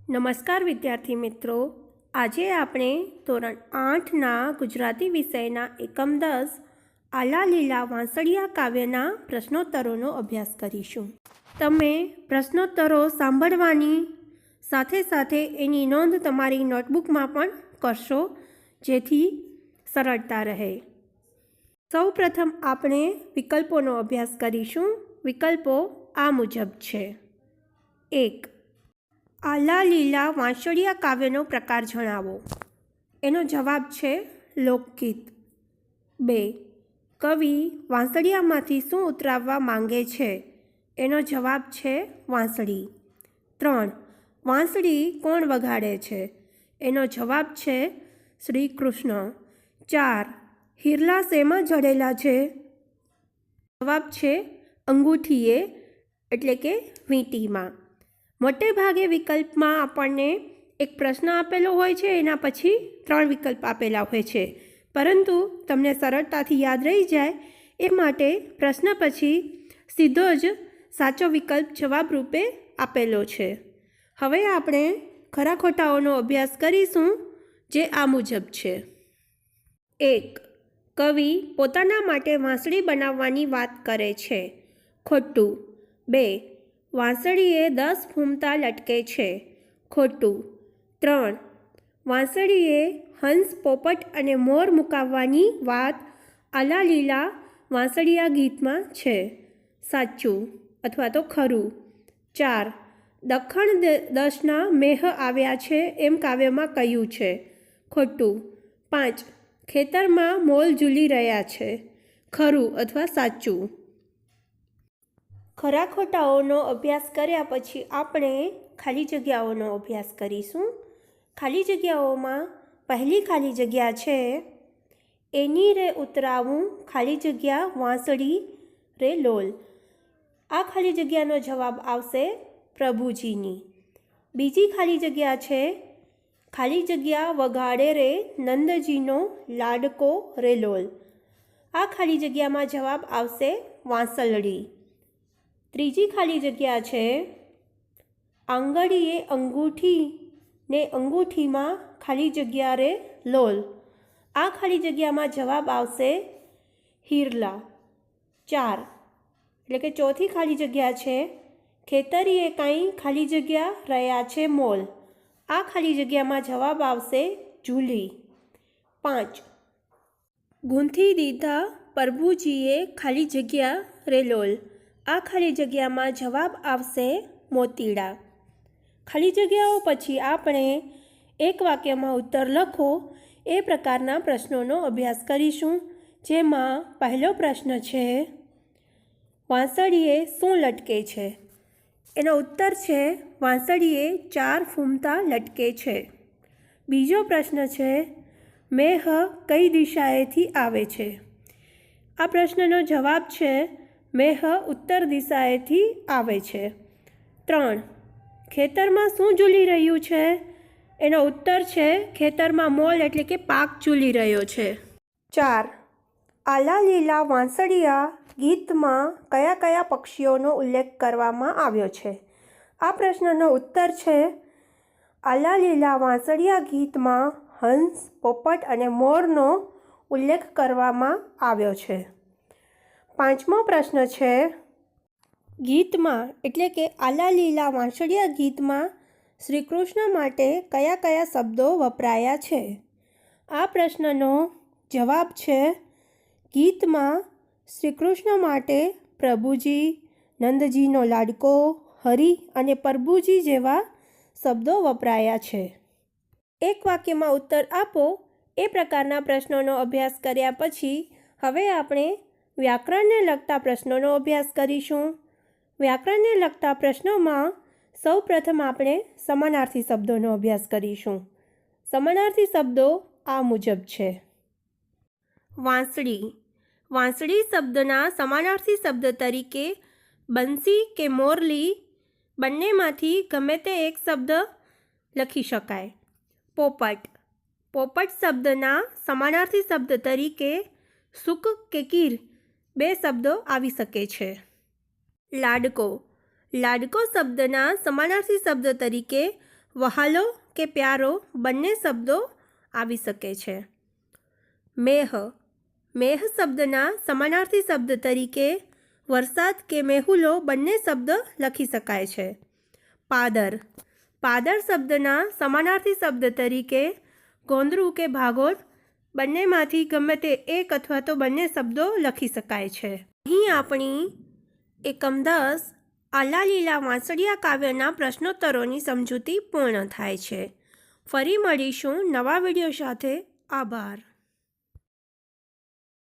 નમસ્કાર વિદ્યાર્થી મિત્રો, આજે આપણે ધોરણ 8ના ગુજરાતી વિષયના એકમ 10 આલા લીલા વાંસળિયા કાવ્યના પ્રશ્નોત્તરોનો અભ્યાસ કરીશું. તમે પ્રશ્નોત્તરો સાંભળવાની સાથે સાથે એની નોંધ તમારી નોટબુકમાં પણ કરશો, જેથી સરળતા રહે. સૌ પ્રથમ આપણે વિકલ્પોનો અભ્યાસ કરીશું. વિકલ્પો આ મુજબ છે. 1. આલા લીલા વાંસળિયા કાવ્યનો પ્રકાર જણાવો. એનો જવાબ છે લોકગીત. 2. કવિ વાંસળિયામાંથી શું ઉતરાવવા માંગે છે? એનો જવાબ છે વાંસળી. 3. વાંસળી કોણ વગાડે છે? એનો જવાબ છે શ્રી કૃષ્ણ. 4. હિરલા શેમાં જડેલા છે? જવાબ છે અંગૂઠીએ એટલે કે વીંટીમાં. મોટે ભાગે વિકલ્પમાં આપણને એક પ્રશ્ન આપેલો હોય છે, એના પછી 3 વિકલ્પ આપેલા હોય છે, પરંતુ તમને સરળતાથી યાદ રહી જાય એ માટે પ્રશ્ન પછી સીધો જ સાચો વિકલ્પ જવાબ રૂપે આપેલો છે. હવે આપણે ખરા ખોટાઓનો અભ્યાસ કરીશું, જે આ મુજબ છે. 1. કવિ પોતાના માટે વાંસળી બનાવવાની વાત કરે છે. ખોટું. 2. વાંસળીએ 10 ફૂમતા લટકે છે. ખોટું. 3. વાંસળીએ હંસ, પોપટ અને મોર મુકાવવાની વાત આલા લીલા વાંસળિયા ગીતમાં છે. સાચું અથવા તો ખરું. 4. દખણ દશના મેહ આવ્યા છે એમ કાવ્યમાં કહ્યું છે. ખોટું. 5. ખેતરમાં મોલ ઝૂલી રહ્યા છે. ખરું અથવા સાચું. ખરા ખોટાઓનો અભ્યાસ કર્યા પછી આપણે ખાલી જગ્યાઓનો અભ્યાસ કરીશું. ખાલી જગ્યાઓમાં પહેલી ખાલી જગ્યા છે, એની રે ઉતરાવું ખાલી જગ્યા વાંસળી રે લોલ. આ ખાલી જગ્યાનો જવાબ આવશે પ્રભુજીની. બીજી ખાલી જગ્યા છે, ખાલી જગ્યા વગાડે રે નંદજીનો લાડકો રે લોલ. આ ખાલી જગ્યામાં જવાબ આવશે વાંસળી. ત્રીજી ખાલી જગ્યા છે, આંગળીએ અંગૂઠી ને અંગૂઠીમાં ખાલી જગ્યા રે લોલ. આ ખાલી જગ્યામાં જવાબ આવશે હિરલા. 4 એટલે કે ચોથી ખાલી જગ્યા છે, ખેતરીએ કાંઈ ખાલી જગ્યા રહ્યા છે મોલ. આ ખાલી જગ્યામાં જવાબ આવશે ઝૂલી. 5 ગૂંથી દીધા પ્રભુજીએ ખાલી જગ્યા રે લોલ. આ ખાલી જગ્યામાં જવાબ આવશે મોતીડા. ખાલી જગ્યાઓ પછી આપણે એક વાક્યમાં ઉત્તર લખો એ પ્રકારના પ્રશ્નોનો અભ્યાસ કરીશું, જેમાં પહેલો પ્રશ્ન છે, વાંસળીએ શું લટકે છે? એનો ઉત્તર છે વાંસળીએ 4 ફૂમતા લટકે છે. બીજો પ્રશ્ન છે, મેહ કઈ દિશાએથી આવે છે? આ પ્રશ્નનો જવાબ છે મેહ ઉત્તર દિશાએથી આવે છે. 3 ખેતરમાં શું ઝૂલી રહ્યું છે? એનો ઉત્તર છે ખેતરમાં મોલ એટલે કે પાક ઝૂલી રહ્યો છે. 4 આલા લીલા વાંસળિયા ગીતમાં કયા કયા પક્ષીઓનો ઉલ્લેખ કરવામાં આવ્યો છે? આ પ્રશ્નનો ઉત્તર છે આલા લીલા વાંસળિયા ગીતમાં હંસ, પોપટ અને મોરનો ઉલ્લેખ કરવામાં આવ્યો છે. 5મો પ્રશ્ન છે, ગીતમાં એટલે કે આલા લીલા વાંસળિયા ગીતમાં શ્રી કૃષ્ણ માટે કયા કયા શબ્દો વપરાયા છે? આ પ્રશ્નનો જવાબ છે ગીતમાં શ્રી કૃષ્ણ માટે પ્રભુજી, નંદજીનો લાડકો, હરિ અને પ્રભુજી જેવા શબ્દો વપરાયા છે. એક વાક્યમાં ઉત્તર આપો એ પ્રકારના પ્રશ્નોનો અભ્યાસ કર્યા પછી હવે આપણે વ્યાકરણને લગતા પ્રશ્નોનો અભ્યાસ કરીશું. વ્યાકરણને લગતા પ્રશ્નોમાં સૌ પ્રથમ આપણે સમાનાર્થી શબ્દોનો અભ્યાસ કરીશું. સમાનાર્થી શબ્દો આ મુજબ છે. વાંસળી. વાંસળી શબ્દના સમાનાર્થી શબ્દ તરીકે બંસી કે મોરલી બંનેમાંથી ગમે તે એક શબ્દ લખી શકાય. પોપટ. પોપટ શબ્દના સમાનાર્થી શબ્દ તરીકે સુક કે કીર 2 શબ્દો આવી શકે છે. લાડકો. લાડકો શબ્દના સમાનાર્થી શબ્દ તરીકે વહાલો કે પ્યારો બંને શબ્દો આવી શકે છે. મેહ, મેહ શબ્દના સમાનાર્થી શબ્દ તરીકે વરસાદ કે મેહુલો બંને શબ્દ લખી શકાય છે. પાદર, પાદર શબ્દના સમાનાર્થી શબ્દ તરીકે ગોંદરું કે ભાગોળ બંનેમાંથી ગમે તે એક અથવા તો બંને શબ્દો લખી શકાય છે. અહીં આપણી એકમ 10 આલા લીલા વાંસળિયા કાવ્યના પ્રશ્નોત્તરોની સમજૂતી પૂર્ણ થાય છે. ફરી મળીશું નવા વિડીયો સાથે. આભાર.